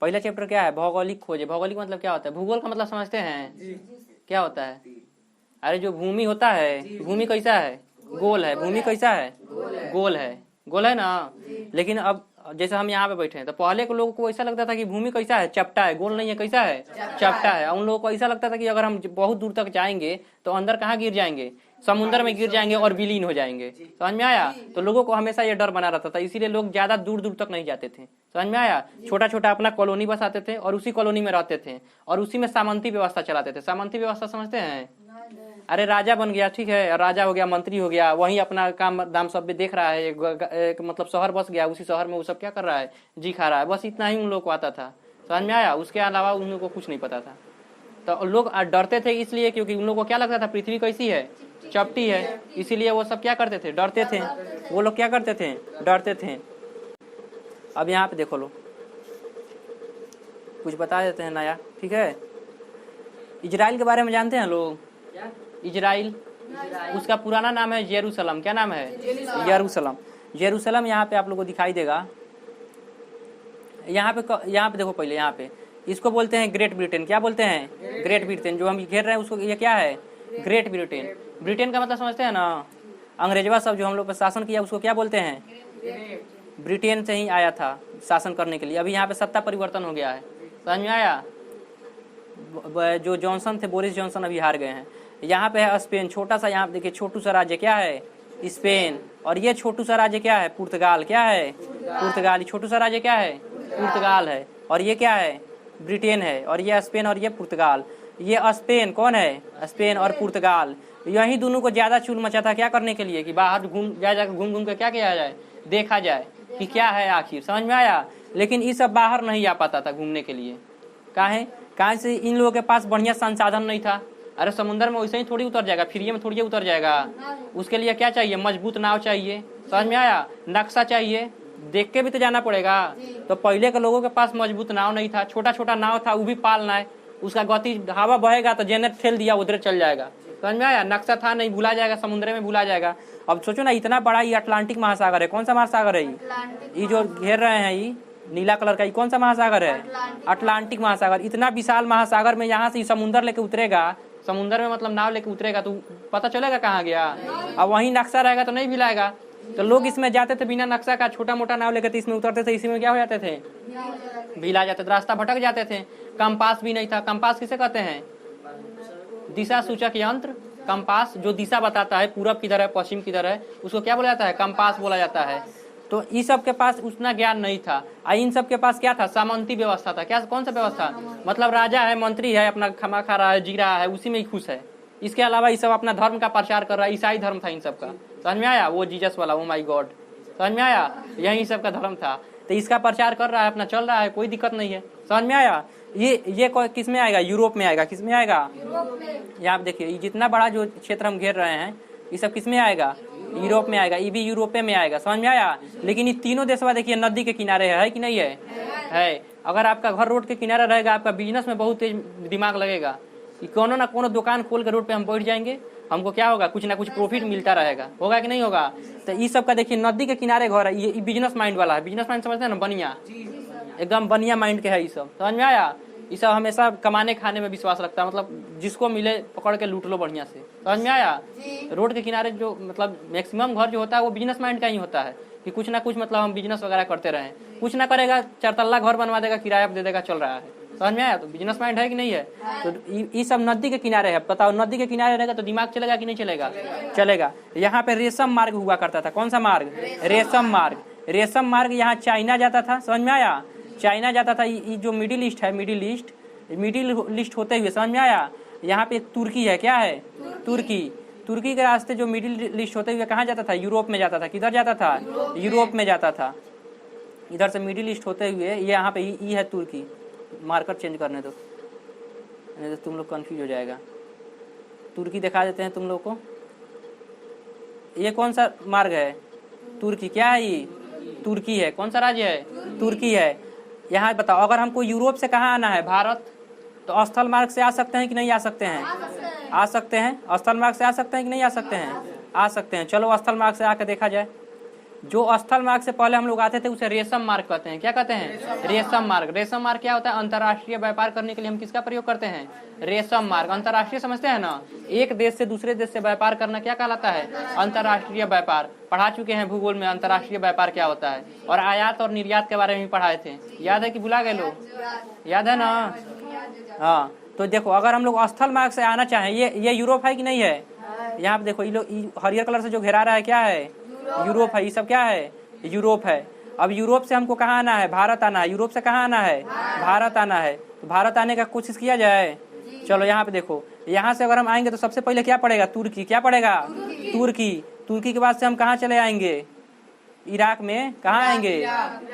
पहला चैप्टर क्या है? भौगोलिक खोज है। भौगोलिक मतलब क्या होता है? भूगोल का मतलब समझते हैं? क्या होता है? अरे जो भूमि होता है, भूमि कैसा है? गोल है। भूमि कैसा है? गोल है। गोल है ना। लेकिन अब जैसे हम यहाँ पे बैठे हैं तो पहले के लोगों को ऐसा लगता था कि भूमि कैसा है? चपटा है, गोल नहीं है। कैसा है? चपटा है। उन लोगों को ऐसा लगता था कि अगर हम बहुत दूर तक जाएंगे तो अंदर कहाँ गिर जाएंगे? समुद्र में गिर जाएंगे और विलीन हो जाएंगे। समझ में आया? तो लोगों को हमेशा ये डर बना रहता था, इसीलिए लोग ज्यादा दूर दूर तक नहीं जाते थे। समझ में आया? छोटा छोटा अपना कॉलोनी बसाते थे और उसी कॉलोनी में रहते थे और उसी में सामंती व्यवस्था चलाते थे। सामंती व्यवस्था समझते हैं? अरे राजा बन गया, ठीक है, राजा हो गया, मंत्री हो गया, वही अपना काम दाम सब भी देख रहा है, एक मतलब शहर बस गया, उसी शहर में वो सब क्या कर रहा है? जी खा रहा है। बस इतना ही उन लोग को आता था। समझ में आया? उसके अलावा उन लोग को कुछ नहीं पता था। तो लोग डरते थे इसलिए क्योंकि उन लोगों को क्या लगता था? पृथ्वी कैसी है? चपटी है। इसीलिए वो सब क्या करते थे? डरते थे। वो लोग क्या करते थे? डरते थे। अब यहाँ पे देखो लो, कुछ बता देते हैं नया, ठीक है। इजराइल के बारे में जानते हैं लोग? इजराइल, उसका पुराना नाम है जेरूसलम। क्या नाम है? जेरूसलम। जेरूसलम यहाँ पे आप लोगों को दिखाई देगा। यहाँ पे देखो, पहले यहाँ पे इसको बोलते हैं ग्रेट ब्रिटेन। क्या बोलते हैं? Great Britain. जो हम घेर रहे हैं उसको, ये क्या है? Great Britain. ब्रिटेन का मतलब समझते हैं ना? अंग्रेजवा सब जो हम लोग पर शासन किया उसको क्या बोलते हैं? ब्रिटेन से ही आया था शासन करने के लिए। अभी यहाँ पे सत्ता परिवर्तन हो गया है। समझ में आया? जो जॉनसन थे, बोरिस जॉनसन अभी हार गए हैं। यहाँ पे है स्पेन, छोटा सा, यहाँ देखिए छोटू सा राज्य क्या है? स्पेन। और ये छोटू सा राज्य क्या है? पुर्तगाल। क्या है? पुर्तगाल। छोटू सा राज्य क्या है? पुर्तगाल है। और ये क्या है? ब्रिटेन है। और ये स्पेन और ये पुर्तगाल। ये स्पेन कौन है? स्पेन और पुर्तगाल। यही दोनों को ज्यादा चूल मचा था क्या करने के लिए कि बाहर घूम घूम के क्या किया जाए? देखा जाए कि क्या है आखिर। समझ में आया? लेकिन ये सब बाहर नहीं आ पाता था घूमने के लिए। कहाँ से? इन लोगों के पास बढ़िया संसाधन नहीं था। अरे समुद्र में वैसे ही थोड़ी उतर जाएगा, फ्री में थोड़ी उतर जाएगा। उसके लिए क्या चाहिए? मजबूत नाव चाहिए। समझ में आया? नक्शा चाहिए, देख के भी तो जाना पड़ेगा। तो पहले के लोगों के पास मजबूत नाव नहीं था, छोटा छोटा नाव था, वो भी पालना है। उसका गति, हवा बहेगा तो जेनेट ठेल दिया, उधर चल जाएगा। समझ में आया? नक्शा था नहीं, भूला जाएगा, समुद्र में भूला जाएगा। अब सोचो ना, इतना बड़ा ये अटलांटिक महासागर है। कौन सा महासागर है ये जो घेर रहे हैं? ये नीला कलर का, ये कौन सा महासागर है? अटलांटिक महासागर। इतना विशाल महासागर में यहाँ से समुद्र लेके उतरेगा, समुद्र में मतलब नाव लेके उतरेगा तो पता चलेगा कहाँ गया? अब वहीं नक्शा रहेगा तो नहीं भुलाएगा। तो लोग इसमें जाते थे बिना नक्शा का, छोटा मोटा नाव लेकर इसमें उतरते थे, इसी में क्या हो जाते थे? भीला जाते थे, रास्ता भटक जाते थे। कंपास भी नहीं था। कंपास किसे कहते हैं? दिशा सूचक यंत्र। कंपास जो दिशा बताता है, पूरब किधर है, पश्चिम किधर है, उसको क्या बोला जाता है? कंपास बोला जाता है। तो इन सब के पास उतना ज्ञान नहीं था। इन सब के पास क्या था? सामंती व्यवस्था था। क्या? कौन सा व्यवस्था? मतलब राजा है, मंत्री है, अपना खाना खा रहा है, जी रहा है, उसी में ही खुश है। इसके अलावा ये सब अपना धर्म का प्रचार कर रहा है। ईसाई धर्म था इन सब का। समझ में आया? वो जीसस वाला, ओ माय गॉड। समझ में आया? यही सब का धर्म था। तो इसका प्रचार कर रहा है, अपना चल रहा है, कोई दिक्कत नहीं है। समझ में आया? ये किस में आएगा? यूरोप में आएगा। किस में आएगा? ये आप देखिए, जितना बड़ा जो क्षेत्र हम घेर रहे हैं, ये सब किस में आएगा? यूरोप में आएगा। ये भी यूरोपे में आएगा। समझ में आया? लेकिन ये तीनों देशवा देखिए नदी के किनारे है कि नहीं है? अगर आपका घर रोड के किनारे रहेगा, आपका बिजनेस में बहुत तेज दिमाग लगेगा कि कोनो ना कोनो दुकान खोल के रोड पे हम बैठ जाएंगे, हमको क्या होगा? कुछ ना कुछ प्रॉफिट मिलता रहेगा। होगा कि नहीं होगा? तो ये सब का देखिए नदी के किनारे घर है। ये बिजनेस माइंड वाला है। बिजनेस माइंड समझते हैं ना? बनिया, एकदम बनिया माइंड के है ये सब। समझ में आया? ये सब हमेशा कमाने खाने में विश्वास रखता है, मतलब जिसको मिले पकड़ के लूट लो बढ़िया से। समझ में आया? रोड के किनारे जो मतलब मैक्सिमम घर जो होता है वो बिजनेस माइंड का ही होता है कि कुछ ना कुछ मतलब हम बिजनेस वगैरह करते रहें। कुछ ना करेगा, 4 तल्ला घर बनवा देगा, किराया दे देगा, चल रहा है। समझ में आया? तो बिजनेस माइंड है कि नहीं है? तो ये सब नदी के किनारे है। बताओ, नदी के किनारे रहेगा तो दिमाग चलेगा कि नहीं चलेगा? चलेगा। यहाँ पे रेशम मार्ग हुआ करता था। कौन सा मार्ग? रेशम मार्ग। रेशम मार्ग यहाँ चाइना जाता था। समझ में आया? चाइना जाता था। ये जो मिडिल ईस्ट है, मिडिल ईस्ट होते हुए, समझ में आया? यहाँ पे तुर्की है। क्या है? तुर्की के रास्ते जो मिडिल ईस्ट होते हुए कहाँ जाता था? यूरोप में जाता था। किधर जाता था? यूरोप में जाता था। इधर से मिडिल ईस्ट होते हुए ये यहाँ पे ये है तुर्की। मार्कर चेंज करने दो, नहीं तो तुम लोग कंफ्यूज हो जाएगा। तुर्की दिखा देते हैं तुम लोग को। ये कौन सा मार्ग है? तुर्की। क्या है ये? तुर्की है। कौन सा राज्य है? तुर्की है। यहाँ बताओ, अगर हमको यूरोप से कहाँ आना है? भारत, तो स्थल मार्ग से आ सकते हैं कि नहीं आ सकते हैं? आ सकते हैं। स्थल मार्ग से आ सकते हैं कि नहीं आ सकते हैं? आ सकते हैं। चलो स्थल मार्ग से आकर देखा जाए। जो स्थल मार्ग से पहले हम लोग आते थे उसे रेशम मार्ग कहते हैं। क्या कहते हैं? रेशम मार्ग। रेशम मार्ग क्या होता है? अंतर्राष्ट्रीय व्यापार करने के लिए हम किसका प्रयोग करते हैं? रेशम मार्ग। अंतर्राष्ट्रीय समझते हैं ना, एक देश से दूसरे देश से व्यापार करना क्या कहलाता है? अंतर्राष्ट्रीय व्यापार। पढ़ा चुके हैं भूगोल में अंतर्राष्ट्रीय व्यापार क्या होता है, और आयात और निर्यात के बारे में भी पढ़ाए थे। याद है कि भुला गए लोग? याद है ना? हाँ, तो देखो अगर हम लोग स्थल मार्ग से आना चाहें, ये यूरोप है कि नहीं है? यहाँ पे देखो ये लोग हरियर कलर से जो घेरा रहा है क्या है? यूरोप है। ये सब क्या है? यूरोप है। अब यूरोप से हमको कहाँ आना है? भारत आना है। यूरोप से कहाँ आना है? भारत आना है। तो भारत आने का कोशिश किया जाए। चलो यहाँ पे देखो, यहाँ से अगर हम आएंगे तो सबसे पहले क्या पड़ेगा? तुर्की। क्या पड़ेगा? तुर्की। तुर्की के बाद से हम कहाँ चले आएंगे? इराक में। कहाँ आएंगे?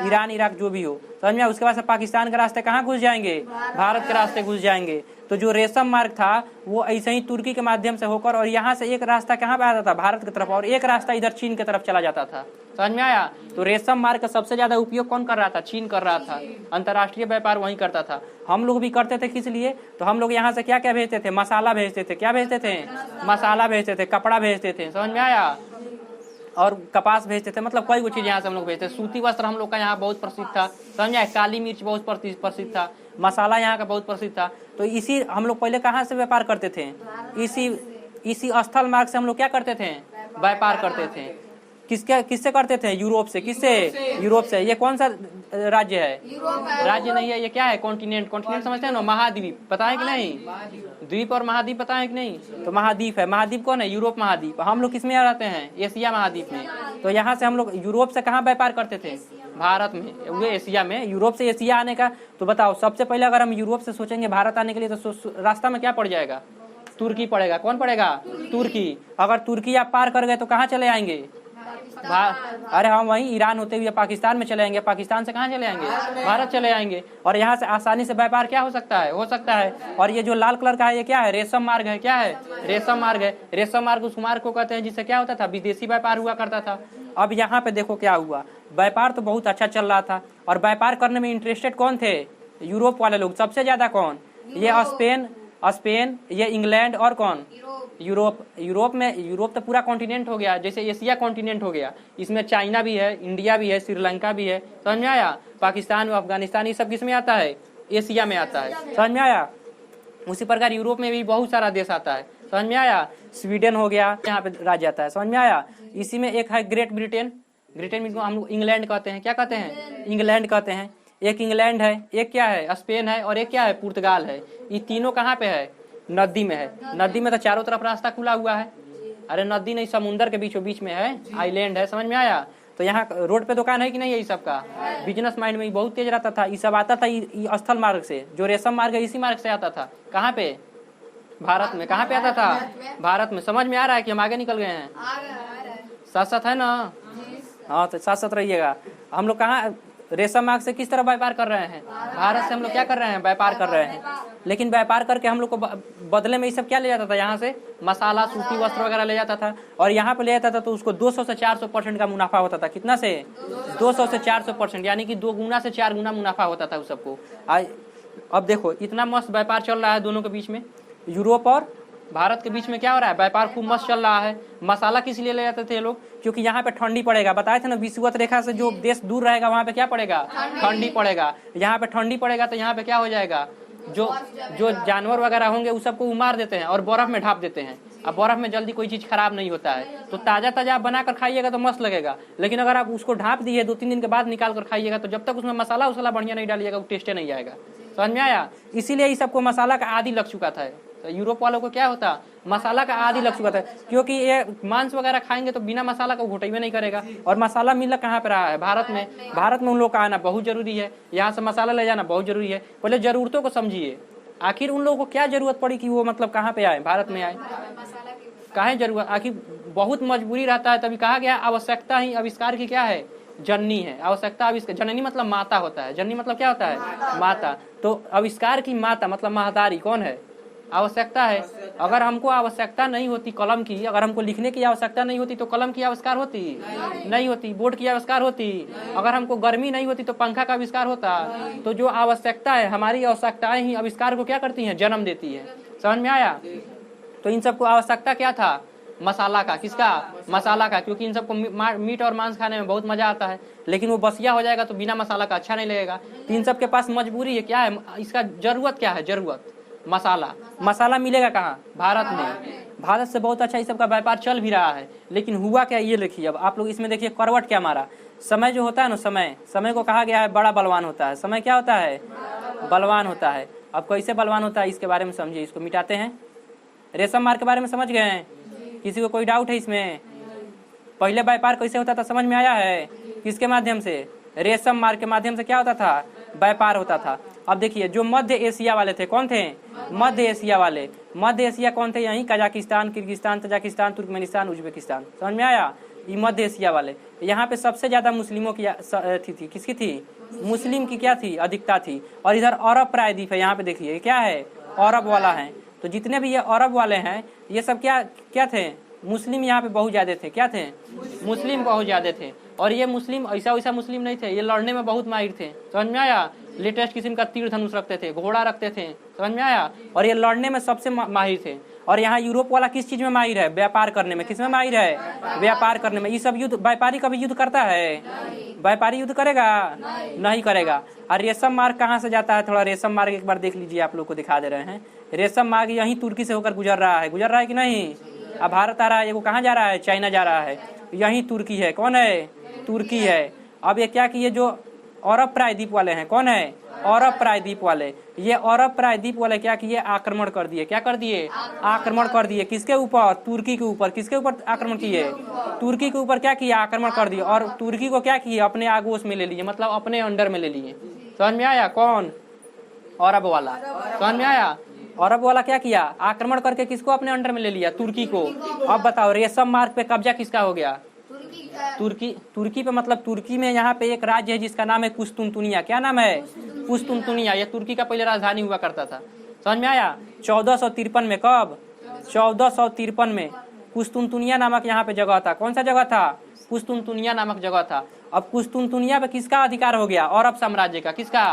ईरान, इराक जो भी हो, समझ में। उसके बाद से पाकिस्तान के रास्ते कहाँ घुस जाएंगे? भारत के रास्ते घुस जाएंगे। तो जो रेशम मार्ग था वो ऐसे ही तुर्की के माध्यम से होकर, और यहाँ से एक रास्ता कहाँ पे आता था? भारत की तरफ, और एक रास्ता इधर चीन की तरफ चला जाता था। समझ में आया? तो रेशम मार्ग का सबसे ज्यादा उपयोग कौन कर रहा था? चीन कर रहा था। अंतर्राष्ट्रीय व्यापार वहीं करता था। हम लोग भी करते थे। किस लिए? तो हम लोग यहाँ से क्या क्या भेजते थे? मसाला भेजते थे। क्या भेजते थे? मसाला भेजते थे, कपड़ा भेजते थे। समझ में आया? और कपास भेजते थे, मतलब कई चीज यहाँ से हम लोग भेजते थे। सूती वस्त्र हम लोग का यहाँ बहुत प्रसिद्ध था। समझे? काली मिर्च बहुत प्रसिद्ध था। मसाला यहाँ का बहुत प्रसिद्ध था। तो इसी हम लोग पहले कहाँ से व्यापार करते थे? इसी स्थल मार्ग से हम लोग क्या करते थे? व्यापार करते थे। किससे करते थे? यूरोप से। किससे? यूरोप से। ये कौन सा राज्य है? राज्य नहीं है, ये क्या है? कॉन्टिनेंट। कॉन्टिनेंट समझते हैं ना? महाद्वीप। पता है कि नहीं? द्वीप और महाद्वीप पता है कि नहीं? तो महाद्वीप है। महाद्वीप कौन है? यूरोप महाद्वीप। हम लोग किस में रहते हैं? एशिया महाद्वीप में। तो यहाँ से हम लोग यूरोप से कहाँ व्यापार करते थे? भारत में। वो एशिया में। यूरोप से एशिया आने का, तो बताओ सबसे पहले अगर हम यूरोप से सोचेंगे भारत आने के लिए, तो रास्ता में क्या पड़ जाएगा? तुर्की पड़ेगा। कौन पड़ेगा? तुर्की। अगर तुर्की आप पार कर गए तो कहाँ चले आएंगे? अरे हम वहीं ईरान होते हुए पाकिस्तान में चले आएंगे। पाकिस्तान से कहाँ चले आएंगे? भारत चले आएंगे। और यहाँ से आसानी से व्यापार क्या हो सकता है? हो सकता है। और ये जो लाल कलर का है ये क्या है? रेशम मार्ग है। क्या है? रेशम मार्ग है। रेशम मार्ग उस मार्ग को कहते हैं जिससे क्या होता था? विदेशी व्यापार हुआ करता था। अब यहाँ पे देखो क्या हुआ, व्यापार तो बहुत अच्छा चल रहा था, और व्यापार करने में इंटरेस्टेड कौन थे? यूरोप वाले लोग। सबसे ज्यादा कौन? ये स्पेन, ये इंग्लैंड, और कौन? यूरोप। यूरोप तो पूरा कॉन्टिनेंट हो गया, जैसे एशिया कॉन्टिनेंट हो गया। इसमें चाइना भी है, इंडिया भी है, श्रीलंका भी है। समझ में आया? पाकिस्तान, अफगानिस्तान, ये सब किस में आता है? एशिया में आता है। समझ में आया? उसी प्रकार यूरोप में भी बहुत सारा देश आता है। समझ में आया? स्वीडन हो गया, यहाँ पे राज्य आता है। समझ में आया? इसी में एक है ग्रेट ब्रिटेन। ब्रिटेन हम लोग इंग्लैंड कहते हैं। क्या कहते हैं? इंग्लैंड कहते हैं। एक इंग्लैंड है, एक क्या है? स्पेन है, और एक क्या है? पुर्तगाल है। ये तीनों कहाँ पे है? नदी में है। नदी में तो चारों तरफ रास्ता खुला हुआ है। अरे नदी नहीं, समुंदर के बीचों बीच में है, आइलैंड है। समझ में आया? तो यहाँ रोड पे दुकान है कि नहीं है? ये सब का बिजनेस माइंड में बहुत तेज रहता था। ये सब आता था स्थल मार्ग से। जो रेशम मार्ग है इसी मार्ग से आता था। कहाँ पे? भारत में। कहाँ पे आता था? भारत में। समझ में आ रहा है कि हम आगे निकल गए हैं? साथ साथ है ना? हाँ, तो साथ साथ रहिएगा। हम लोग कहाँ रेशम मार्ग से किस तरह व्यापार कर रहे हैं? भारत से हम लोग क्या कर रहे हैं? व्यापार कर रहे हैं। लेकिन व्यापार करके हम लोग को बदले में ये सब क्या ले जाता था? यहाँ से मसाला, सूती वस्त्र वगैरह ले जाता था, और यहाँ पे ले जाता था तो उसको 200 से 400% का मुनाफा होता था। कितना से? 200 से 400%, यानी कि 2 गुना से 4 गुना मुनाफा होता था उस सबको। अब देखो इतना मस्त व्यापार चल रहा है दोनों के बीच में। यूरोप और भारत के बीच में क्या हो रहा है? व्यापार खूब मस्त चल रहा है। मसाला किस लिए ले जाते थे ये लोग? क्योंकि यहाँ पे ठंडी पड़ेगा। बताए थे ना, विषुवत रेखा से जो देश दूर रहेगा वहाँ पे क्या पड़ेगा? ठंडी पड़ेगा। यहाँ पे ठंडी पड़ेगा तो यहाँ पे क्या हो जाएगा? जो जानवर वगैरह होंगे उस सबको उमार देते हैं और बर्फ में ढाप देते हैं। अब बर्फ में जल्दी कोई चीज खराब नहीं होता है, तो ताजा ताजा आप बनाकर खाइएगा तो मस्त लगेगा। लेकिन अगर आप उसको ढाप दिए 2-3 दिन के बाद निकाल कर खाइएगा तो जब तक उसमें मसाला उसाला बढ़िया नहीं डालिएगा वो टेस्टे नहीं आएगा। समझ में आया? इसीलिए इस सबको मसाला का आदी लग चुका था। तो यूरोप वालों को क्या होता? मसाला का आदी लग चुका था, क्योंकि ये मांस वगैरह खाएंगे तो बिना मसाला का घोटाई में नहीं करेगा। और मसाला मिल कहाँ पे रहा है? भारत में। भारत में उन लोग का आना बहुत जरूरी है, यहाँ से मसाला ले जाना बहुत जरूरी है। पहले जरूरतों को समझिए, आखिर उन लोगों को क्या जरूरत पड़ी कि वो मतलब कहाँ पे आए? भारत में आए। काहे जरूरत? आखिर बहुत मजबूरी रहता है, तभी कहा गया आवश्यकता ही आविष्कार की क्या है? जननी है। आवश्यकता आविष्कार, जननी मतलब माता होता है। जननी मतलब क्या होता है? माता। तो आविष्कार की माता मतलब महतारी कौन है? आवश्यकता है। अगर हमको आवश्यकता नहीं होती कलम की, अगर हमको लिखने की आवश्यकता नहीं होती तो कलम की आविष्कार होती? नहीं होती। बोर्ड की आविष्कार होती? अगर हमको गर्मी नहीं होती तो पंखा का आविष्कार होता? तो जो आवश्यकता है, हमारी आवश्यकताएं ही आविष्कार को क्या करती हैं? जन्म देती है। समझ में आया? तो इन सबको आवश्यकता क्या था? मसाला का, किसका? मसाला का, क्योंकि इन सबको मीट और मांस खाने में बहुत मजा आता है, लेकिन वो बसिया हो जाएगा तो बिना मसाला का अच्छा नहीं लगेगा। तो इन सब के पास मजबूरी है, क्या है इसका जरूरत, क्या है जरूरत? मसाला। मसाला मिलेगा कहाँ? भारत में। भारत से बहुत अच्छा इस सब का व्यापार चल भी रहा है, लेकिन हुआ क्या ये देखिए। अब आप लोग इसमें देखिए करवट क्या मारा। समय जो होता है ना, समय को कहा गया है बड़ा बलवान होता है। समय क्या होता है? बलवान होता है। अब कैसे बलवान होता है इसके बारे में समझिए, इसको मिटाते हैं। रेशम मार्ग के बारे में समझ गए हैं? किसी को कोई डाउट है इसमें? पहले व्यापार कैसे होता था समझ में आया है? किसके माध्यम से? रेशम मार्ग के माध्यम से क्या होता था? व्यापार होता था। अब देखिए जो मध्य एशिया वाले थे, कौन थे? मध्य एशिया वाले। मध्य एशिया कौन थे? यहीं Kazakhstan, Kyrgyzstan, Tajikistan, Turkmenistan, Uzbekistan. समझ में आया? ये मध्य एशिया वाले। यहाँ पे सबसे ज्यादा मुस्लिमों की थी। किसकी थी? मुस्लिम की क्या थी? अधिकता थी। और इधर अरब प्रायद्वीप है, यहाँ पे देखिए क्या है? अरब वाला है। तो जितने भी ये अरब वाले हैं ये सब क्या थे? मुस्लिम यहाँ पे बहुत ज्यादा थे। क्या थे? मुस्लिम बहुत ज्यादा थे। और ये मुस्लिम ऐसा वैसा मुस्लिम नहीं थे, ये लड़ने में बहुत माहिर थे। समझ में आया? लेटेस्ट किस्म का तीर धनुष रखते थे, घोड़ा रखते थे। समझ में आया? और ये लड़ने में सबसे माहिर थे। और यहाँ यूरोप वाला किस चीज में माहिर है? व्यापार करने में। किस में माहिर है? व्यापार करने में। ये सब युद्ध, व्यापारी कभी युद्ध करता है? व्यापारी युद्ध करेगा? नहीं करेगा। और रेशम मार्ग कहाँ से जाता है? थोड़ा रेशम मार्ग एक बार देख लीजिए, आप लोग को दिखा दे रहे हैं। रेशम मार्ग यहीं तुर्की से होकर गुजर रहा है कि नहीं? अब भारत आ रहा है, वो कहाँ जा रहा है? चाइना जा रहा है। यहीं तुर्की है। कौन है? तुर्की है। अब ये क्या कि ये जो अरब प्रायद्वीप वाले हैं, कौन है? अरब प्रायद्वीप वाले। ये अरब प्रायद्वीप वाले क्या किए? आक्रमण कर दिए। क्या कर दिए? आक्रमण कर दिए। किसके ऊपर? तुर्की के ऊपर। किसके ऊपर आक्रमण किए? तुर्की के ऊपर क्या किया? आक्रमण कर दिए। और तुर्की को क्या किए? अपने आगोश में ले लिए, मतलब अपने अंडर में ले लिए। समझ में आया? कौन? अरब वाला। समझ में आया? अरब वाला क्या किया? आक्रमण करके किसको अपने अंडर में ले लिया? तुर्की को। अब बताओ रेशम मार्ग पे कब्जा किसका हो गया? तुर्की पे, मतलब तुर्की में यहाँ पे एक राज्य है जिसका नाम है कुस्तुनतुनिया। क्या नाम है? कुस्तुनतुनिया। ये तुर्की का पहले राजधानी हुआ करता था। समझ में आया? 1453 में। कब? 1453 में कुस्तुनतुनिया नामक यहाँ पे जगह था। कौन सा जगह था? कुस्तुनतुनिया नामक जगह था। अब कुस्तुनतुनिया पे किसका अधिकार हो गया? अरब साम्राज्य का। किसका?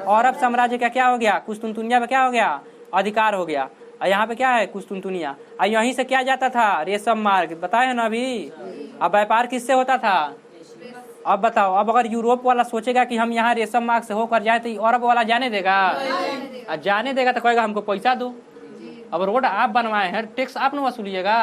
अरब साम्राज्य का क्या हो गया? कुस्तुनतुनिया पे क्या हो गया? अधिकार हो गया। और यहाँ पे क्या है? कुस्तुनतुनिया। और यहीं से क्या जाता था? रेशम मार्ग। बताए ना अभी। अब व्यापार किससे होता था? अब बताओ, अब अगर यूरोप वाला सोचेगा कि हम यहाँ रेशम मार्ग से होकर जाए तो अरब वाला जाने देगा? जाने देगा तो कहेगा हमको पैसा दो। अब रोड आप बनवाए हैं, टैक्स आप न वसूलिएगा।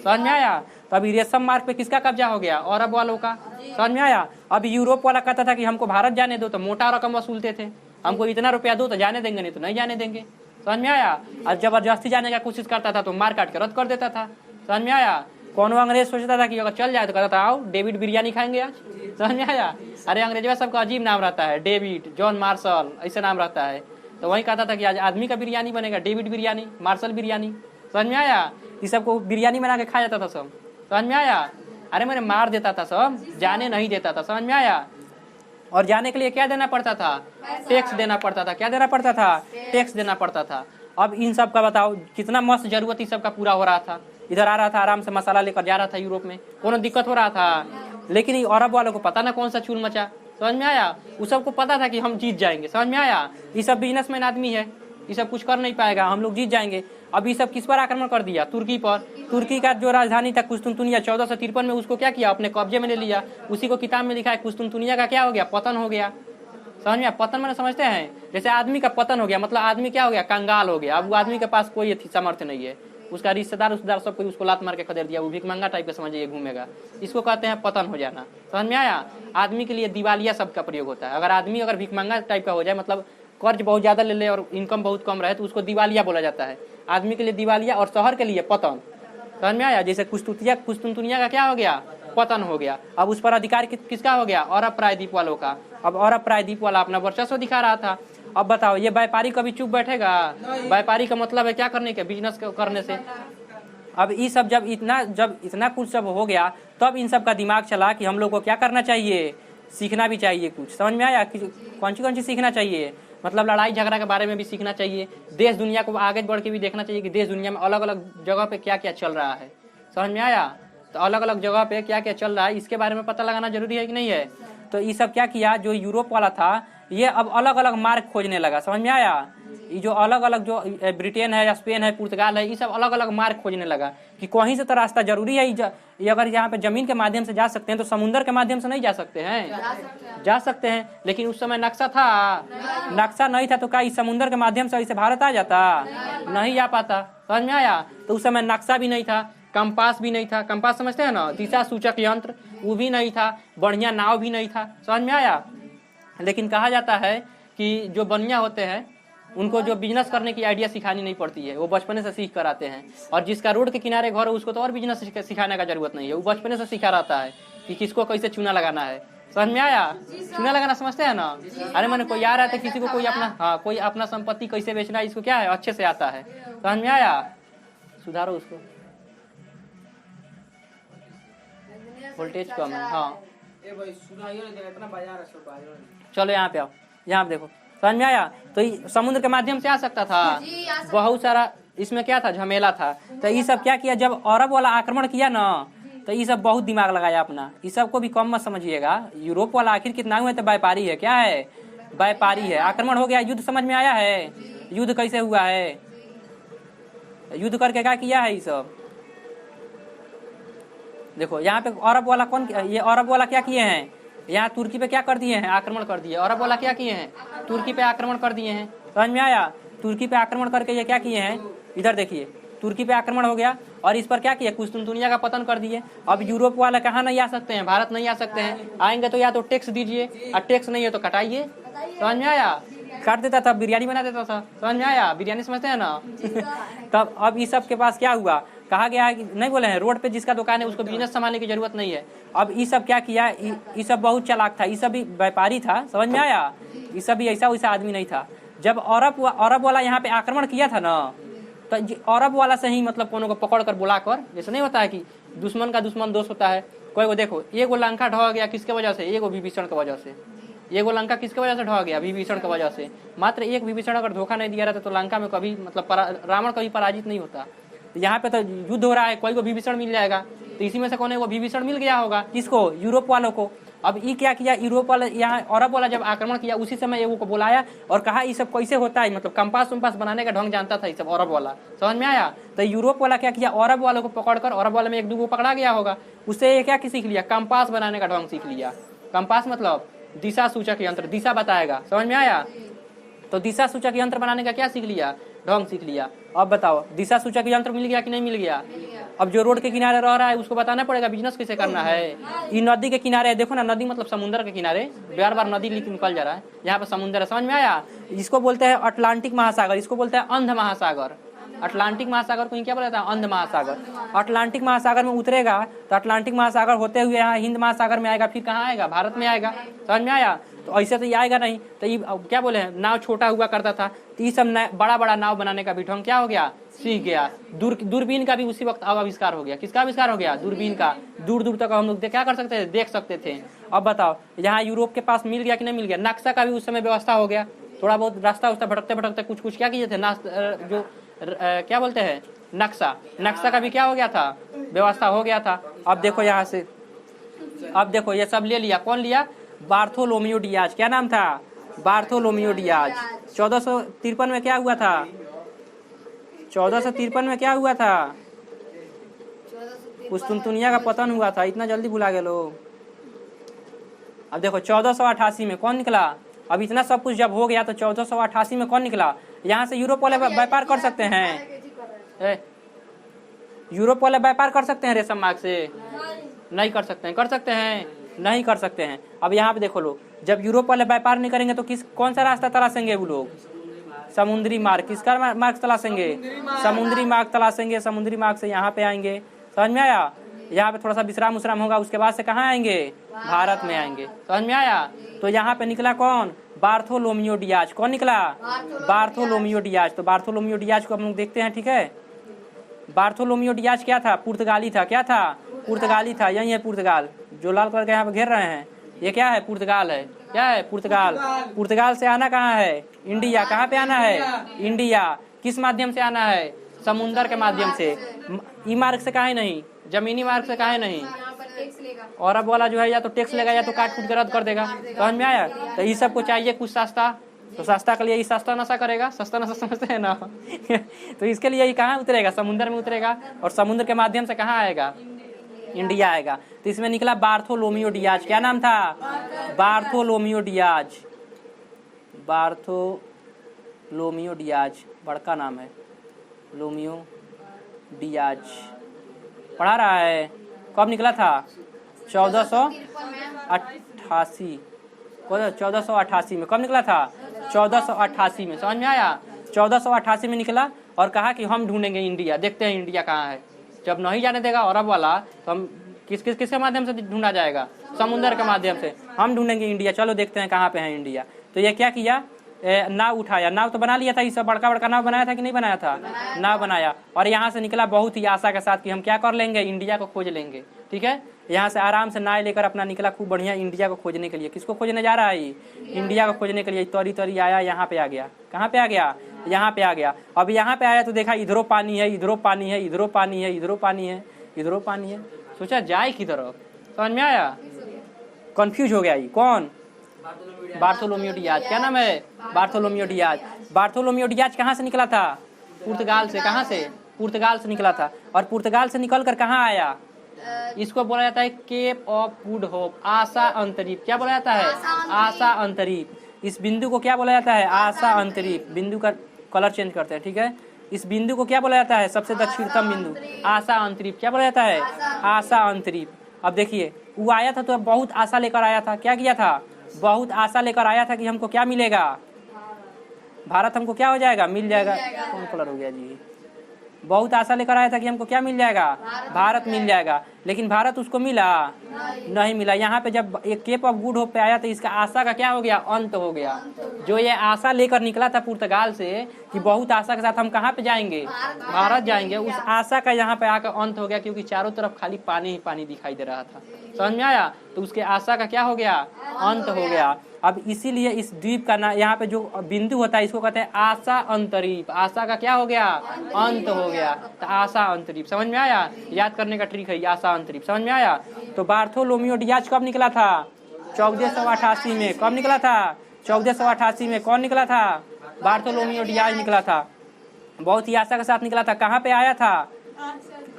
समझ में आया? तो अभी रेशम मार्ग पे किसका कब्जा हो गया? अरब वालों का। समझ में आया? अब यूरोप वाला कहता था कि हमको भारत जाने दो, तो मोटा रकम वसूलते थे। हमको इतना रुपया दो तो जाने देंगे, नहीं तो नहीं जाने देंगे। समझ में आया? और जबरदस्ती जाने का कोशिश करता था तो मार काट के रद्द कर देता था। समझ में आया? कौन अंग्रेज सोचता था कि अगर चल जाए तो कहता था आओ डेविड बिरयानी खाएंगे आज। समझ में आया? अरे अंग्रेजवा सबका अजीब नाम रहता है, डेविड, जॉन मार्शल, ऐसे नाम रहता है। तो वही कहता था कि आज आदमी का बिरयानी बनेगा, डेविड बिरयानी, मार्शल बिरयानी। समझ में आया? इस सबको बिरयानी बना के खाया जाता था सब। समझ में आया? अरे मैंने मार देता था सब, जाने नहीं देता था। समझ में आया? और जाने के लिए क्या देना पड़ता था? टैक्स देना पड़ता था। क्या देना पड़ता था? टैक्स देना पड़ता था। अब इन सब का बताओ कितना मस्त जरूरत इस सब का पूरा हो रहा था। इधर आ रहा था, आराम से मसाला लेकर जा रहा था यूरोप में, कोनो दिक्कत हो रहा था। लेकिन ये अरब वालों को पता ना कौन सा चूल मचा। समझ में आया? उस सबको पता था कि हम जीत जाएंगे। समझ में आया? ये सब बिजनेसमैन आदमी है, ये सब कुछ कर नहीं पाएगा, हम लोग जीत जाएंगे। अब ये सब किस पर आक्रमण कर दिया? तुर्की पर। तुर्की का जो राजधानी था कुस्तुनतुनिया 1453 में, उसको क्या किया? अपने कब्जे में ले लिया। उसी को किताब में लिखा है कुस्तुनतुनिया का क्या हो गया? पतन हो गया। समझ में? पतन मैंने समझते हैं जैसे आदमी का पतन हो गया, मतलब आदमी क्या हो गया? कंगाल हो गया। अब वो आदमी के पास कोई सामर्थ्य नहीं है, उसका रिश्तेदार सब कोई उसको लात मार के खदेड़ दिया, वो भिखमंगा टाइप का समझिए घूमेगा। इसको कहते हैं पतन हो जाना। समझ में आया? आदमी के लिए दिवालिया शब्द का प्रयोग होता है। अगर आदमी अगर भिखमंगा टाइप का हो जाए, मतलब कर्ज बहुत ज्यादा ले ले और इनकम बहुत कम रहे, तो उसको दिवालिया बोला जाता है। आदमी के लिए दिवालिया और शहर के लिए पतन। समझ में आया? जैसे कुस्तुनतुनिया का क्या हो गया? पतन हो गया। अब उस पर अधिकार किसका हो गया? अरब प्रायद्वीप वालों का। अब अरब प्रायद्वीप वाला अपना वर्चस्व दिखा रहा था। अब बताओ ये व्यापारी कभी चुप बैठेगा? व्यापारी का मतलब है क्या करने के? बिजनेस करने से। अब ये सब जब इतना कुछ सब हो गया, तब इन सब का दिमाग चला कि हम लोग को क्या करना चाहिए? सीखना भी चाहिए कुछ। समझ में आया? कौन सी सीखना चाहिए? मतलब लड़ाई झगड़ा के बारे में भी सीखना चाहिए, देश दुनिया को आगे बढ़ के भी देखना चाहिए कि देश दुनिया में अलग अलग जगह पे क्या क्या चल रहा है। समझ में आया? तो अलग अलग जगह पे क्या क्या चल रहा है इसके बारे में पता लगाना जरूरी है कि नहीं है? तो ये सब क्या किया? जो यूरोप वाला था ये अब अलग अलग मार्ग खोजने लगा। समझ में आया? ये जो अलग अलग जो ब्रिटेन है, स्पेन है, पुर्तगाल है, ये सब अलग अलग मार्ग खोजने लगा कि कहीं से तो रास्ता जरूरी है। ये अगर यहाँ पे जमीन के माध्यम से जा सकते हैं तो समुद्र के माध्यम से नहीं जा सकते हैं? जा सकते हैं, लेकिन उस समय नक्शा था? नक्शा नहीं था तो क्या इस समुद्र के माध्यम से ऐसे भारत आ जाता? नहीं आ पाता। समझ में आया? तो उस समय नक्शा भी नहीं था, कंपास भी नहीं था। कंपास समझते हैं ना, दिशा सूचक यंत्र, वो भी नहीं था, बढ़िया नाव भी नहीं था। समझ में आया? लेकिन कहा जाता है कि जो बनिया होते हैं उनको जो बिजनेस करने की आइडिया सिखानी नहीं पड़ती है, वो बचपने से सीख कर आते हैं। और जिसका रोड के किनारे घर है उसको तो और बिजनेस सिखाने का जरूरत नहीं है, वो बचपने से सीखा रहता है कि किसको कैसे चूना लगाना है। समझ में आया? चूना लगाना समझते हैं ना? अरे मैंने कोई आ रहा था किसी को कोई अपना कोई अपना संपत्ति कैसे बेचना है, इसको क्या है अच्छे से आता है। समझ में आया? सुधारो उसको, वोल्टेज कम है। हाँ चलो यहाँ पे आओ, यहाँ पे देखो। समझ में आया? तो समुद्र के माध्यम से आ सकता था, बहुत सारा इसमें क्या था, झमेला था। तो ये सब क्या किया, जब अरब वाला आक्रमण किया ना, तो ये सब बहुत दिमाग लगाया अपना। इस सब को भी कम मत समझिएगा। यूरोप वाला आखिर कितना हुआ, तो व्यापारी है। क्या है? व्यापारी है। आक्रमण हो गया, युद्ध समझ में आया है? युद्ध कैसे हुआ है, युद्ध करके क्या किया है ये सब। देखो यहाँ पे अरब वाला कौन, ये अरब वाला क्या किए हैं, यहाँ तुर्की पे क्या कर दिए हैं, आक्रमण कर दिए। अरब वाला क्या किए हैं, तुर्की पे आक्रमण कर दिए हैं। समझ में आया? तुर्की पे आक्रमण करके ये क्या किए हैं, इधर देखिए, तुर्की पे आक्रमण हो गया और इस पर क्या किया, कुस्तुनतुनिया का पतन कर दिए। अब यूरोप वाला कहाँ नहीं आ सकते हैं, भारत नहीं आ सकते हैं। आएंगे तो या तो टैक्स दीजिए, और टैक्स नहीं है तो कटाइए। समझ में आया? काट देता था, बिरयानी बना देता था। समझ में आया? बिरयानी समझते हैं ना? तब अब इस सब के पास क्या हुआ, कहा गया है कि नहीं बोले हैं, रोड पे जिसका दुकान है उसको बिजनेस संभालने की जरूरत नहीं है। अब ये सब क्या किया, ये सब बहुत चालाक था, ये सब भी व्यापारी था। समझ में आया? ये सब भी ऐसा वैसा आदमी नहीं था। जब अरब वाला यहाँ पे आक्रमण किया था ना, तो अरब वाला से ही मतलब कोनो को पकड़ कर बुला कर, जैसे नहीं होता है कि दुश्मन का दुश्मन दोस्त होता है। कोई को देखो, एगो लंका ढह गया किसके वजह से, एगो विभीषण की वजह से। एगो लंका किसके वजह से ढह गया, विभीषण की वजह से। मात्र एक विभीषण अगर धोखा नहीं दिया रहता तो लंका में कभी मतलब रावण कभी पराजित नहीं होता। यहाँ पे तो युद्ध हो रहा है, कोई को विभीषण मिल जाएगा, तो इसी में से कोने को विभीषण मिल गया होगा। किसको, यूरोप वालों को। अब ये क्या किया, यूरोप वाला यहाँ अरब वाला जब आक्रमण किया उसी समय एगो को बुलाया और कहा ये सब कैसे होता है, मतलब कंपास वम्पास बनाने का ढंग जानता था ये सब अरब वाला। समझ में आया? तो यूरोप वाला क्या किया, अरब वालों को पकड़कर, अरब वाले में एक दो पकड़ा गया होगा, उससे ये क्या सीख लिया, कंपास बनाने का ढंग सीख लिया। कंपास मतलब दिशा सूचक यंत्र, दिशा बताएगा। समझ में आया? तो दिशा सूचक यंत्र बनाने का क्या सीख लिया, ढंग सीख लिया। अब बताओ दिशा सूचक यंत्र मिल गया कि नहीं मिल गया? अब जो रोड के किनारे रह रहा है उसको बताना पड़ेगा बिजनेस कैसे करना है। ये नदी के किनारे है, देखो ना, नदी मतलब समुद्र के किनारे, बार बार नदी निकल जा रहा है, यहाँ पे समुद्र है। समझ में आया? इसको बोलते हैं अटलांटिक महासागर, इसको बोलते हैं अंध महासागर। अटलांटिक महासागर को क्या बोला था, अंध महासागर। अटलांटिक महासागर में उतरेगा तो अटलांटिक महासागर होते हुए यहाँ हिंद महासागर में आएगा, फिर कहाँ आएगा, भारत में आएगा। समझ में आया? तो ऐसे तो ये आएगा नहीं। तो ये क्या बोले हैं, नाव छोटा हुआ करता था, तो ये सब बड़ा बड़ा नाव बनाने का भी ढंग क्या हो गया, सीख गया। दूरबीन का भी उसी वक्त आविष्कार हो गया। किसका आविष्कार हो गया, दूरबीन का। दूर दूर तक हम लोग क्या कर सकते थे, देख सकते थे। अब बताओ यहाँ यूरोप के पास मिल गया कि नहीं मिल गया, नक्शा का भी उस समय व्यवस्था हो गया। थोड़ा बहुत रास्ता उस्ता भटकते भटकते कुछ कुछ क्या किए थे, जो क्या बोलते हैं, नक्शा का भी क्या हो गया था, व्यवस्था हो गया था। अब देखो यहाँ से, अब देखो ये सब ले लिया, कौन लिया, बार्थोलोमियो डियाज। क्या नाम था, बार्थोलोमियो डियाज। 1453 में क्या हुआ था, 1453 में क्या हुआ था, कुस्तुनतुनिया का पतन हुआ था। इतना जल्दी भुला गए लोग। अब देखो 1488 में कौन निकला। अब इतना सब कुछ जब हो गया तो 1488 में कौन निकला। यहाँ से यूरोप वाले व्यापार कर सकते हैं, यूरोप वाले व्यापार कर सकते हैं रेशम मार्ग से, नहीं कर सकते हैं, कर सकते हैं, नहीं कर सकते हैं। अब यहाँ पे देखो लोग, जब यूरोप वाले व्यापार नहीं करेंगे तो कौन सा रास्ता तलाशेंगे वो लोग, समुद्री मार्ग। किसका मार्ग तलाशेंगे, समुद्री मार्ग तलाशेंगे। समुद्री मार्ग से यहाँ पे आएंगे। समझ में आया? यहाँ पे थोड़ा सा विश्राम उश्राम होगा, उसके बाद से कहाँ आएंगे, भारत में आएंगे। समझ में आया? तो यहाँ पे निकला कौन, बार्थोलोमियो डियाज। कौन निकला, बार्थोलोमियो डियाज। तो बार्थोलोमियो डियाज को हम लोग देखते हैं, ठीक है। बार्थोलोमियो डियाज क्या था, पुर्तगाली था। क्या था, पुर्तगाली था। यही है पुर्तगाल, जो लाल कलर के यहाँ पे घेर रहे हैं, ये क्या है, पुर्तगाल है। क्या है, पुर्तगाल। पुर्तगाल से आना कहाँ है, इंडिया। कहाँ पे आना है, इंडिया। किस माध्यम से आना है, समुद्र के माध्यम से। ई मार्ग से काहे नहीं, जमीनी मार्ग से काहे नहीं। अरब वाला जो है या तो टैक्स लेगा या तो काट कूट कर रद्द कर देगा। समझ में आया? तो ये सबको चाहिए कुछ सस्ता, तो सस्ता के लिए ये सस्ता नशा करेगा, सस्ता नशा समझते हैं ना तो इसके लिए ये कहाँ उतरेगा, समुद्र में उतरेगा, और समुद्र के माध्यम से कहाँ आएगा, इंडिया आएगा। तो इसमें निकला बार्थोलोमियो डियाज। क्या नाम था, बार्थोलोमियो डियाज, बार्थोलोमियो डियाज, बड़का नाम है, लोमियो डियाज। पढ़ा रहा है, कब निकला था, 1488, 1488 में। कब निकला था, 1488 में, समझ में आया, 1488 में निकला और कहा कि हम ढूंढेंगे इंडिया, देखते हैं इंडिया कहाँ है। जब नहीं जाने देगा अरब वाला तो हम किसके माध्यम से ढूंढा जाएगा, समुद्र के माध्यम से। हम ढूंढेंगे इंडिया, चलो देखते हैं कहाँ पे है इंडिया। तो ये क्या किया, नाव उठाया, नाव तो बना लिया था, ये सब बड़का बड़का नाव बनाया था कि नहीं बनाया था, नाव बनाया। और यहाँ से निकला बहुत ही आशा के साथ कि हम क्या कर लेंगे, इंडिया को खोज लेंगे। ठीक है, यहाँ से आराम से नाव लेकर अपना निकला खूब बढ़िया इंडिया को खोजने के लिए। किसको खोजने जा रहा है, इंडिया को खोजने के लिए। तरी तरी आया, यहाँ पे आ गया, कहाँ पे आ गया, यहाँ पे आ गया। अब यहाँ पे आया तो देखा इधरों पानी है, इधरों पानी है, इधरों पानी है, इधरों पानी है, इधरों पानी है। सोचा जाए की तरफ, समझ में आया, कंफ्यूज हो गया। ये कौन, बार्थोलोमियो डियाज। क्या नाम है, बार्थोलोमियो डियाज। बार्थोलोमियो डियाज कहाँ से निकला था, पुर्तगाल से। कहाँ से, पुर्तगाल से निकला था। और पुर्तगाल से निकल कर कहाँ आया, इसको बोला जाता है केप ऑफ गुड होप, आशा अंतरीप। क्या बोला जाता है, आशा अंतरीप। इस बिंदु को क्या बोला जाता है, आशा अंतरीप। बिंदु का कलर चेंज करते हैं, ठीक है। इस बिंदु को क्या बोला जाता है, सबसे दक्षिणतम बिंदु, आशा अंतरीप। क्या बोला जाता है, आशा अंतरीप। अब देखिए, वो आया था तो बहुत आशा लेकर आया था। क्या किया था, बहुत आशा लेकर आया था कि हमको क्या मिलेगा, भारत हमको क्या हो जाएगा, मिल जाएगा। कौन कलर हो गया जी, बहुत आशा लेकर आया था कि हमको क्या मिल जाएगा, भारत मिल जाएगा। लेकिन भारत उसको मिला नहीं मिला। यहाँ पे जब एक केप ऑफ गुड होप पे आया तो इसका आशा का क्या हो गया, अंत हो गया। जो ये आशा लेकर निकला था पुर्तगाल से कि बहुत आशा के साथ हम कहाँ पे जाएंगे, भारत जाएंगे, उस आशा का यहाँ पे आकर अंत हो गया, क्योंकि चारों तरफ खाली पानी ही पानी दिखाई दे रहा था। समझ में आया, तो उसके आशा का क्या हो गया, अंत हो गया। अब इसीलिए इस द्वीप का नाम, यहाँ पे जो बिंदु होता है इसको कहते हैं आशा अंतरीप। आशा का क्या हो गया, अंत हो गया, तो आशा अंतरीप। समझ में आया, याद करने का ट्रिक है आशा अंतरीप। समझ में आया। तो बार्थोलोमियो डियाज कब निकला था, 1488 में। कब निकला था, 1488 में। कौन निकला था, बार्थोलोमियो डियाज निकला था। बहुत ही आशा के साथ निकला था। कहाँ पे आया था,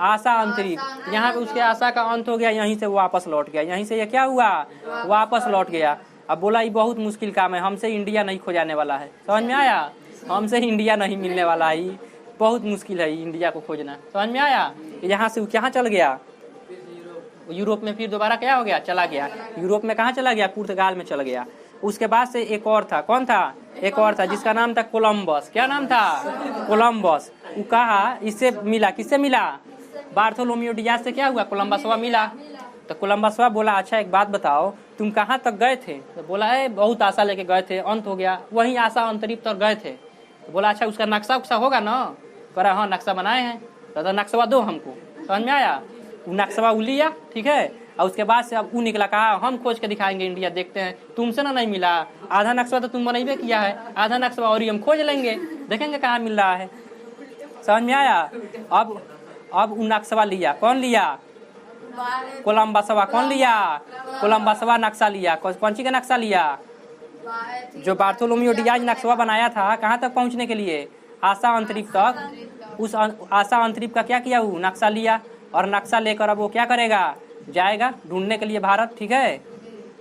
आशा अंतरिप। यहाँ पे उसके आशा का अंत हो गया, यहीं से वो वापस लौट गया। यहीं से ये क्या हुआ, वापस लौट गया। अब बोला ये बहुत मुश्किल काम है, हमसे इंडिया नहीं खो जाने वाला है। समझ में आया, हमसे इंडिया नहीं मिलने वाला है, बहुत मुश्किल है इंडिया को खोजना। समझ में आया। यहाँ से कहाँ चल गया, यूरोप में। फिर दोबारा क्या हो गया, चला गया यूरोप में। कहाँ चला गया, पुर्तगाल में चल गया। उसके बाद से एक और था, कौन था, एक और था जिसका नाम था कोलंबस। क्या नाम था, कोलंबस। वो कहा, इससे मिला, किससे मिला, बार्थोलोमियो डियाज से क्या हुआ, कोलंबसवा मिला। तो कोलंबसवा बोला, अच्छा एक बात बताओ, तुम कहाँ तक गए थे। तो बोला है बहुत आशा लेके गए थे, अंत हो गया। वही आशा अंतरिप तक गए थे। तो बोला अच्छा उसका नक्शा उक्सा होगा ना। कह रहा हाँ नक्शा बनाए हैं। तो नक्शा दो हमको। समझ में आया। वो नक्शा लिया, ठीक है। और उसके बाद से अब वो निकला, कहा हम खोज के दिखाएंगे इंडिया, देखते हैं। तुमसे ना नहीं मिला, आधा नक्शा तो तुम बनैबे किया है, आधा नक्शा और ही हम खोज लेंगे, देखेंगे कहाँ मिल रहा है। समझ में आया। अब वो नक्शा लिया, कौन लिया, कोलंबसवा। कौन लिया, कोलंबसवा नक्शा लिया। कौन सी का नक्शा लिया, जो बार्थोलोमियो डियाज नक्शा बनाया था कहाँ तक पहुँचने के लिए, आशा अंतरिप तक। उस आशा अंतरिप का क्या किया, वो नक्शा लिया। और नक्शा लेकर अब वो क्या करेगा, जाएगा ढूंढने के लिए भारत। ठीक है,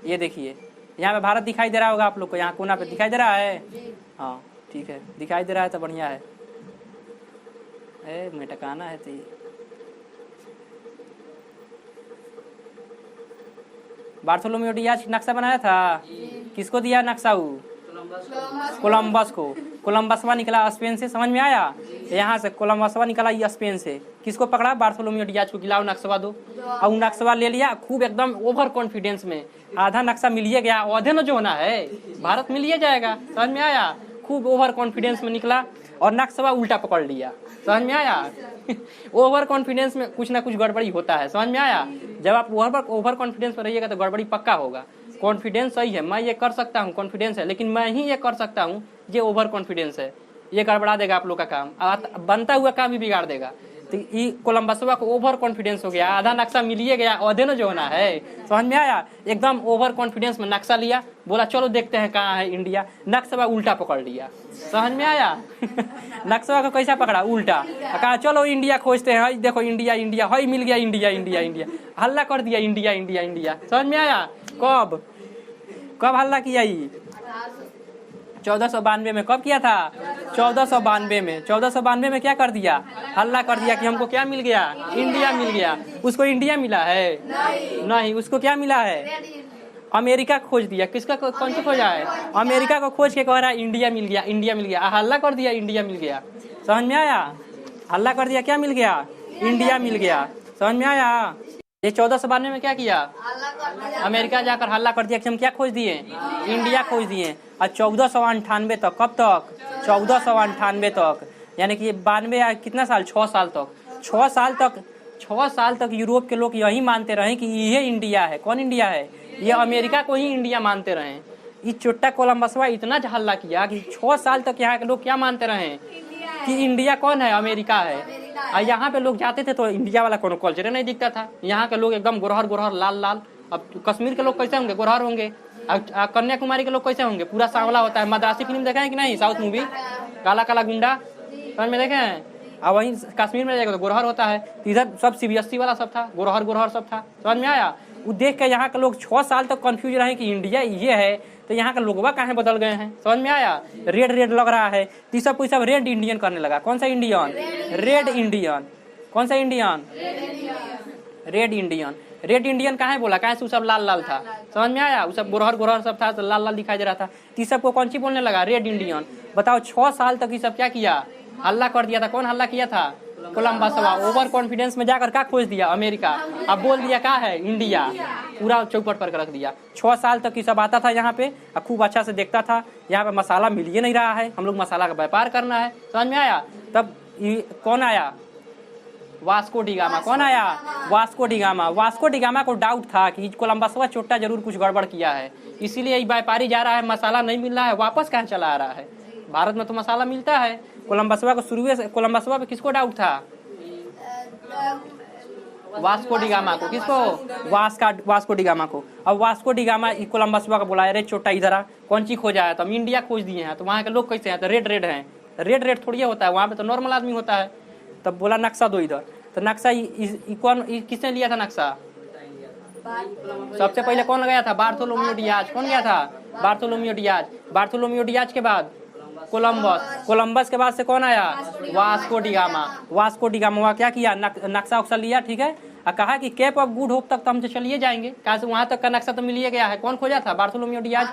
ये देखिए यहाँ पे भारत दिखाई दे रहा होगा आप लोग को, यहाँ कोना पे दिखाई दे रहा है। हाँ ठीक है, दिखाई दे रहा है तो बढ़िया है। मेटकाना है तो बार्थोलोमियो डियाज नक्शा बनाया था, किसको दिया नक्शा, वो कोलंबस को। कोलंबसवा निकला स्पेन से। समझ में आया। यहाँ से कोलंबसवा निकला ये स्पेन से। किसको पकड़ा, बार्थोलोमियो डियाज को, खिलाओ नक्शा दो। और नक्शा ले लिया खूब एकदम ओवर कॉन्फिडेंस में। आधा नक्शा मिलिए गया, आधे न जो होना है, भारत मिलिए जाएगा। समझ में आया। खूब ओवर कॉन्फिडेंस में निकला और नक्शा उल्टा पकड़ लिया। समझ में आया। ओवर कॉन्फिडेंस में कुछ ना कुछ गड़बड़ी होता है। समझ में आया। जब आप ओवर कॉन्फिडेंस में रहिएगा तो गड़बड़ी पक्का होगा। कॉन्फिडेंस सही है, मैं ये कर सकता हूँ, कॉन्फिडेंस है, लेकिन मैं ही ये कर सकता हूँ, ये ओवर कॉन्फिडेंस है, ये गड़बड़ा देगा आप लोग का काम, बनता हुआ काम भी बिगाड़ देगा। तो ये कोलंबसवा को ओवर कॉन्फिडेंस हो गया, आधा नक्शा मिलिए गया, आधे न जो होना है, समझ में आया। एकदम ओवर कॉन्फिडेंस में नक्शा लिया, बोला चलो देखते हैं कहाँ है इंडिया, नक्शा उल्टा पकड़ लिया, समझ में आया। नक्शा को कैसा पकड़ा, उल्टा, कहा चलो इंडिया खोजते हैं, देखो इंडिया इंडिया, हई मिल गया इंडिया इंडिया इंडिया, हल्ला कर दिया इंडिया इंडिया इंडिया, समझ में आया। कब कब हल्ला किया ये, 1492 में। कब किया था, 1492 में। 1492 में क्या कर दिया, हल्ला कर दिया कि हमको क्या मिल गया, इंडिया मिल गया। उसको इंडिया मिला है नहीं, उसको क्या मिला है, अमेरिका खोज दिया। किसका, कौन सा खोजा है, अमेरिका को खोज के कह रहा है इंडिया मिल गया इंडिया मिल गया, हल्ला कर दिया इंडिया मिल गया, समझ में आया। हल्ला कर दिया, क्या मिल गया, इंडिया मिल गया, समझ में आया। ये 1492 में क्या किया, अमेरिका जाकर हल्ला कर दिया कि हम क्या खोज दिए, इंडिया खोज दिए। और 1498 तक, कब तक, 1498 तक, यानी कि 92 कितना साल, 6 साल तक, 6 साल तक यूरोप के लोग यही मानते रहे कि ये इंडिया है। कौन इंडिया है, ये अमेरिका को ही इंडिया मानते रहे। ये छोटा कोलंबसवा इतना हल्ला किया कि 6 साल तक यहाँ के लोग क्या मानते रहे कि इंडिया कौन है, अमेरिका है। और यहाँ पे लोग जाते थे तो इंडिया वाला कोनो कल्चर नहीं दिखता था। यहाँ के लोग एकदम गोरहर गोरहर लाल लाल। अब कश्मीर के लोग कैसे होंगे, गोरहर होंगे। कन्याकुमारी के लोग कैसे होंगे, पूरा सांवला होता है। मद्रासी फिल्म देखे हैं कि नहीं, साउथ मूवी, काला काला गुंडा, समझ में देखे हैं। और वहीं कश्मीर में जाएगा तो गोरहर होता है। इधर सब CBSE वाला सब था, गोरहर गोरहर सब था, समझ में आया। वो देख के यहाँ के लोग 6 साल तक कंफ्यूज रहे कि इंडिया ये है, तो यहाँ के लोगवा कहाँ बदल गए हैं, समझ में आया। रेड रेड लग रहा है तो सब कोई सब रेड इंडियन करने लगा। कौन सा इंडियन, रेड इंडियन। कौन सा Indian, red Indian. Red Indian कहाँ बोला, कहाँ से सब लाल लाल था, समझ में आया। वो सब गोरहर गोरहर सब था तो लाल लाल दिखाई दे रहा था। तो सबको कौन सी बोलने लगा, रेड इंडियन। बताओ 6 साल तक ये सब क्या किया, हल्ला कर दिया था। कौन हल्ला किया था, कोलंबसवा। ओवर कॉन्फिडेंस में जाकर क्या खोज दिया, अमेरिका। अब बोल दिया क्या है, इंडिया, पूरा चौपट पर रख दिया। 6 साल तक ये सब आता था यहाँ पे, खूब अच्छा से देखता था। यहाँ पे मसाला मिल ही नहीं रहा है, हम लोग मसाला का व्यापार करना है, समझ में आया। तब कौन आया, वास्को डी गामा। कौन आया, Vasco D gamma. Vasco D gamma को डाउट था कि कोलंबसवा छोटा जरूर कुछ गड़बड़ किया है, इसीलिए ये व्यापारी जा रहा है, मसाला नहीं मिल रहा है, वापस कहाँ चला आ रहा है। भारत में तो मसाला मिलता है। कोलंबसवा को शुरू से, कोलंबसवा पे किसको डाउट था, वास्को डी गामा को। किसको, वास्को डी गामा को। अब वास्को डी गामा कोलंबसवा को बुलाया, रे छोटा इधर आ, कौन चीज खोजा है। तो हम इंडिया खोज दिए हैं। तो वहाँ के लोग कैसे हैं, तो रेड रेड हैं। रेड रेड थोड़ी होता है, वहाँ पे तो नॉर्मल आदमी होता है। तब बोला नक्शा दो इधर। तो नक्शा कौन, किसने लिया था नक्शा, सबसे पहले कौन लगाया था, बार्थोलोमियो डियाज। कौन गया था, बार्थोलोमियो डियाज। बार्थोलोमियो डियाज के बाद कोलंबस। कोलंबस के बाद से कौन आया, Vasco D gamma. Vasco D gamma क्या किया, नक्शा उक्सा लिया, ठीक है, और कहा कि केप ऑफ गुड होप तक तो हम तो चलिए जाएंगे, कहा से वहां तक का नक्शा तो मिलिए गया है। कौन खोजा था, बार्थोलोमियो डियाज।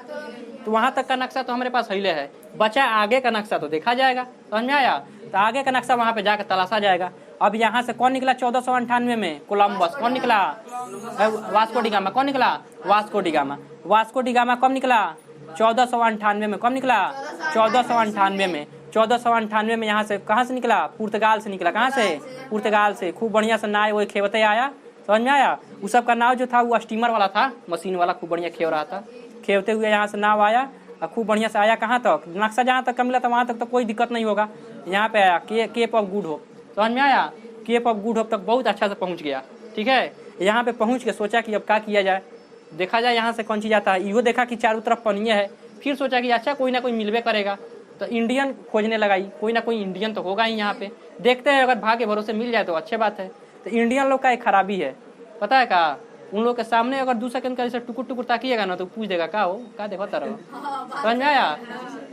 तो वहां तक का नक्शा तो हमारे पास हिले है, बचा आगे का नक्शा तो देखा जाएगा, समझ में आया। तो आगे का नक्शा वहां पे जाकर तलाशा जाएगा। अब यहाँ से कौन निकला 1498 में, कोलंबस। कौन निकला, वास्को डी गामा। कौन निकला, Vasco D gamma. Vasco D gamma कब निकला, 1498 में। कब निकला, 1498 में। 1498 में यहाँ से कहाँ से निकला, पुर्तगाल से निकला। कहाँ से, पुर्तगाल से। खूब बढ़िया से नाव वो खेवते आया, समझ में आया। उस सब का नाव जो था वो स्टीमर वाला था, मशीन वाला, खूब बढ़िया खेव रहा था। खेवते हुए यहाँ से नाव आया और खूब बढ़िया से आया। कहाँ तक, नक्शा जहाँ तक मिला था वहाँ तक तो कोई दिक्कत नहीं होगा। यहाँ पे आया केप ऑफ गुड होप, समझ में आया। केप ऑफ गुड होप तक बहुत अच्छा से पहुँच गया, ठीक है। यहाँ पे पहुँच के सोचा कि अब क्या किया जाए, देखा जाए यहाँ से कौन चीज आता है। इहो देखा कि चारों तरफ पनिया है, फिर सोचा कि अच्छा कोई ना कोई मिलवे करेगा, तो इंडियन खोजने लगाई। कोई ना कोई इंडियन तो होगा ही यहाँ पे, देखते हैं अगर भाग्य भरोसे मिल जाए तो अच्छी बात है। तो इंडियन लोग का एक खराबी है, पता है का, उन लोग के सामने अगर 2 सेकंड का जैसे टुकुर टुकुर ताकिएगा ना तो पूछ देगा का हो, का देखो तरह, समझ में आया।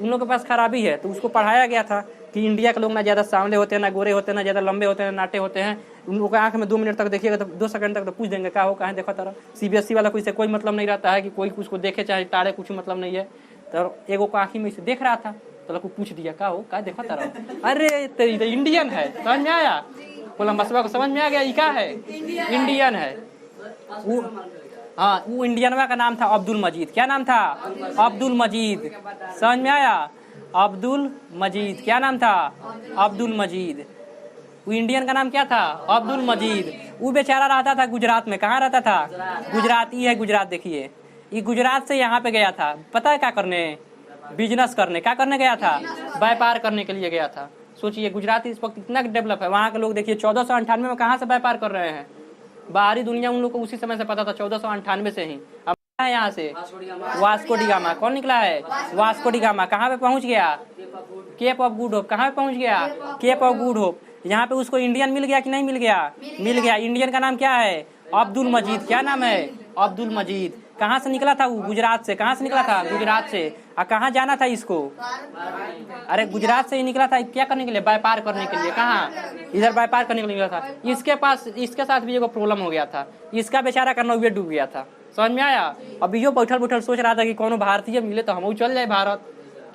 उन लोग के पास खराबी है। तो उसको पढ़ाया गया था कि इंडिया के लोग ना ज्यादा सामने होते हैं, ना गोरे होते हैं, ना ज्यादा लंबे होते हैं, ना नाटे होते हैं। उन लोगों के आंख में 2 मिनट तक देखिएगा तो 2 सेकंड तक तो पूछ देंगे का हो, कहाँ देखो तरह। CBSE वाला कोई से कोई मतलब नहीं रहता है कि कोई उसको देखे चाहे टाड़े, कुछ मतलब नहीं है। तो एगो को आँखी में से देख रहा था तो लोग पूछ दिया का हो, का देखो तरह, अरे तेरी तो इंडियन है, समझ में आया। कोलंबसवा को समझ में आ गया ये क्या है, इंडियन है। हाँ, वो इंडियनवा का नाम था अब्दुल मजीद। क्या नाम था, अब्दुल मजीद, समझ में आया। अब्दुल मजीद, क्या नाम था, अब्दुल मजीद। वो इंडियन का नाम क्या था, अब्दुल मजीद। वो बेचारा रहता था गुजरात में। कहाँ रहता था, गुजरात। ये है गुजरात, देखिए ये गुजरात से यहाँ पे गया था, पता है क्या करने, बिजनेस करने। क्या करने गया था, व्यापार करने के लिए गया था, सोचिए गुजरात इस वक्त इतना डेवलप है, वहाँ के लोग देखिए 1498 में कहाँ से व्यापार कर रहे हैं। बाहरी दुनिया उन लोग को उसी समय से पता था, 1498 से ही। अब यहाँ से वास्को डी गामा कौन निकला है? वास्को डी गामा कहाँ पे पहुँच गया? Cape of Good Hope. कहाँ पे पहुँच गया? Cape of Good Hope. यहाँ पे उसको इंडियन मिल गया कि नहीं मिल गया? मिल गया। इंडियन का नाम क्या है? अब्दुल मजीद। क्या नाम है? अब्दुल मजीद। कहाँ से निकला था वो? गुजरात से। कहाँ से निकला था? गुजरात से। और कहाँ जाना था इसको? अरे गुजरात से ही निकला था। क्या करने के लिए? व्यापार करने के लिए। कहाँ? इधर व्यापार करने के लिए निकला था। इसके साथ भी एगो प्रॉब्लम हो गया था, इसका बेचारा का नौवे डूब गया था। समझ में आया? अभी यो बैठल सोच रहा था कि कोनो भारतीय मिले तो हम चल जाए भारत,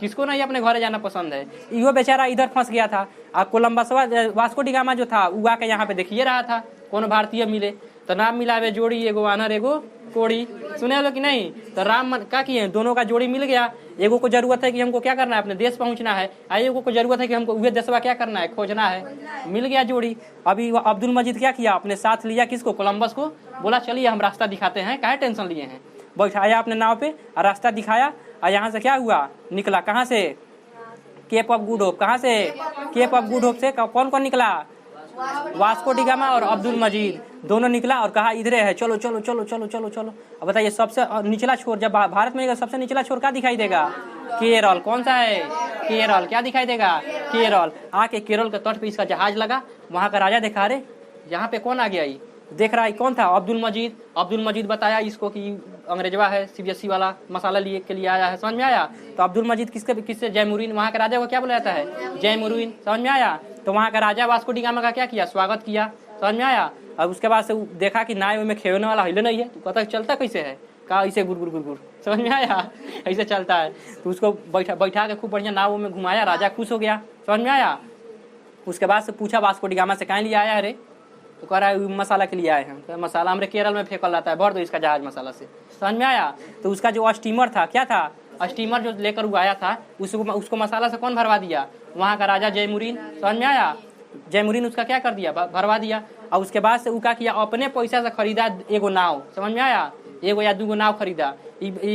किसको नहीं अपने घर जाना पसंद है। यो बेचारा इधर फंस गया था। और कोलंबस वास्को डी गामा जो था वो आके यहाँ पे देखिए रहा था कोनो भारतीय मिले तो नाम मिलावे जोड़ी, एगो वानर एगो कोड़ी। सुने लो कि नहीं? तो राम क्या किए, दोनों का जोड़ी मिल गया। एगो को जरूरत है कि हमको क्या करना है, अपने देश पहुंचना है, एगो को जरूरत है कि हमको वह देशवा क्या करना है, खोजना है। मिल गया जोड़ी। अभी अब्दुल मजीद क्या किया, अपने साथ लिया किसको? कोलंबस को। बोला चलिए हम रास्ता दिखाते हैं, काहे टेंशन लिए हैं। बैठाया अपने नाव पे और रास्ता दिखाया। और यहाँ से क्या हुआ, निकला कहाँ से? Cape of Good Hope. कहाँ से? केप ऑफ गुड होप से कौन कौन निकला? वास्को डी गामा और अब्दुल मजीद दोनों निकला और कहा इधरे है, चलो चलो चलो चलो चलो चलो। अब बताइए सबसे निचला छोर, जब भारत में सबसे निचला छोर क्या दिखाई देगा? केरल। कौन सा है? केरल। क्या दिखाई देगा? केरल। आके केरल के तट पे इसका जहाज लगा। वहाँ का राजा देखा, अरे यहाँ पे कौन आ गया? देख रहा है कौन था? अब्दुल मजीद। अब्दुल मजीद बताया इसको कि अंग्रेजवा है, CBSE वाला मसाला लिए के लिए आया है। समझ में आया? तो अब्दुल मजीद किससे? जयमुरीन। वहाँ के राजा को क्या बोला जाता है? जयमुरीन। समझ में आया? तो वहाँ का राजा वास्को डी गामा का क्या किया? स्वागत किया। समझ में आया? अब उसके बाद से देखा कि नाव में खेवने वाला हिले नहीं है, तो पता चलता कैसे है? कहा ऐसे गुर गुर गुर गुर। समझ में आया? ऐसे चलता है। तो उसको बैठा के खूब बढ़िया नाव में घुमाया, राजा खुश हो गया। समझ में आया? उसके बाद से पूछा वास्को डी गामा से, कहाँ लिए आया अरे? तो कह रहा है मसाला के लिए आए हैं। तो मसाला हमारे केरल में फेंकल जाता है, भर दो इसका जहाज मसाला से। समझ में आया? तो उसका जो स्टीमर था, क्या था? स्टीमर जो लेकर वो आया था, उसको मसाला से कौन भरवा दिया? वहाँ का राजा जयमुरीन। समझ में आया? जयमुरीन उसका क्या कर दिया? भरवा दिया। और उसके बाद से वो क्या किया, अपने पैसा से खरीदा एगो नाव। समझ में आया? एगो या दूगो नाव खरीदा,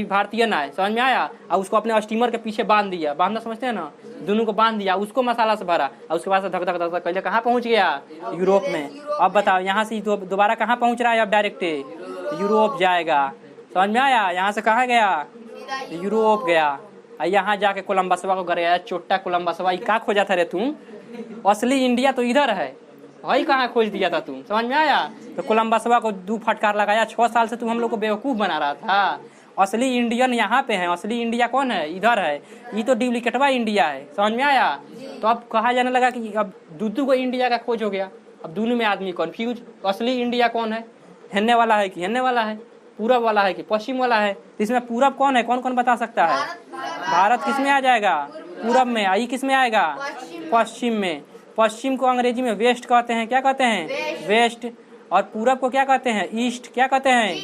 भारतीय नाव। समझ में आया? और उसको अपने स्टीमर के पीछे बांध दिया। बांधना समझते हैं ना? दोनों को बांध दिया, उसको मसाला से भरा। और उसके बाद से धक धक धक पहले कहाँ पहुँच गया? यूरोप में। अब बताओ यहाँ से दोबारा कहाँ पहुँच रहा है? अब डायरेक्ट यूरोप जाएगा। समझ में आया? यहाँ से कहाँ गया? यूरोप गया। यहाँ जाके कोलंबसवा को घर गया, चोट्टा कोलंबसवा। क्या खोजा था रे तुम? असली इंडिया तो इधर है, वही कहाँ खोज दिया था तुम? समझ में आया? तो कोलंबसवा को 2 फटकार लगाया। 6 साल से तुम हम लोग को बेवकूफ़ बना रहा था। असली इंडियन यहाँ पे है। असली इंडिया कौन है? इधर है। ये तो डुप्लीकेटवा इंडिया है। समझ में आया? तो अब कहा जाने लगा कि अब दूधू को इंडिया का खोज हो गया। अब दोनों में आदमी कन्फ्यूज, असली इंडिया कौन है? हिलने वाला है कि हिलने वाला है? पूरब वाला है कि पश्चिम वाला है? इसमें पूरब कौन है? कौन कौन बता सकता है? भारत किस में आ जाएगा? पूरब में। आई किस में आएगा? पश्चिम में। पश्चिम को अंग्रेजी में वेस्ट कहते हैं। क्या कहते हैं? वेस्ट। और पूरब को क्या कहते हैं? ईस्ट। क्या कहते हैं?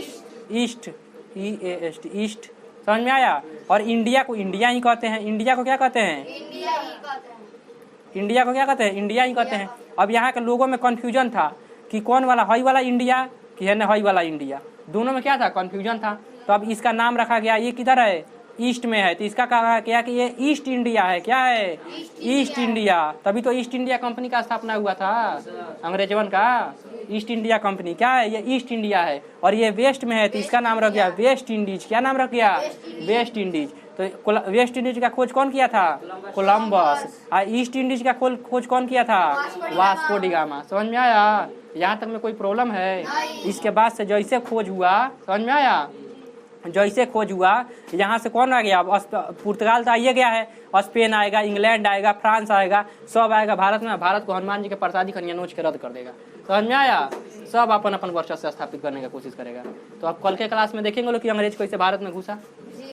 ईस्ट। EAST, east. समझ में आया? और इंडिया को इंडिया ही कहते हैं। इंडिया को क्या कहते हैं? इंडिया को क्या कहते हैं? इंडिया ही कहते हैं। अब यहाँ के लोगों में कंफ्यूजन था कि कौन वाला, हई वाला इंडिया कि है न हई वाला इंडिया। दोनों में क्या था? कंफ्यूजन था। तो अब इसका नाम रखा गया, ये किधर है? ईस्ट में है। तो इसका कहा क्या कि ये ईस्ट इंडिया है। क्या है? East India. तभी तो ईस्ट इंडिया कंपनी का स्थापना हुआ था, अंग्रेजवन का। ईस्ट इंडिया कंपनी क्या है? ये ईस्ट इंडिया है। और ये वेस्ट में है, तो इसका नाम रख गया वेस्ट इंडीज। क्या नाम रख गया? West Indies. तो वेस्ट इंडीज का खोज कौन किया था? कोलंबस। और ईस्ट इंडीज का खोज कौन किया था? Vasco D gamma. समझ में आया? यहाँ तक में कोई प्रॉब्लम है? इसके बाद से जैसे खोज हुआ, समझ में आया? जैसे खोज हुआ, यहाँ से कौन आ गया? पुर्तगाल तो आइए गया है, स्पेन आएगा, इंग्लैंड आएगा, फ्रांस आएगा, सब आएगा भारत में। भारत को हनुमान जी के प्रसादी खनिया नोच के रद्द कर देगा। समझ में आया? सब अपन अपन वर्चस्व स्थापित करने का कोशिश करेगा। तो अब कल के क्लास में देखेंगे लोग कि अंग्रेज कैसे भारत में घुसा।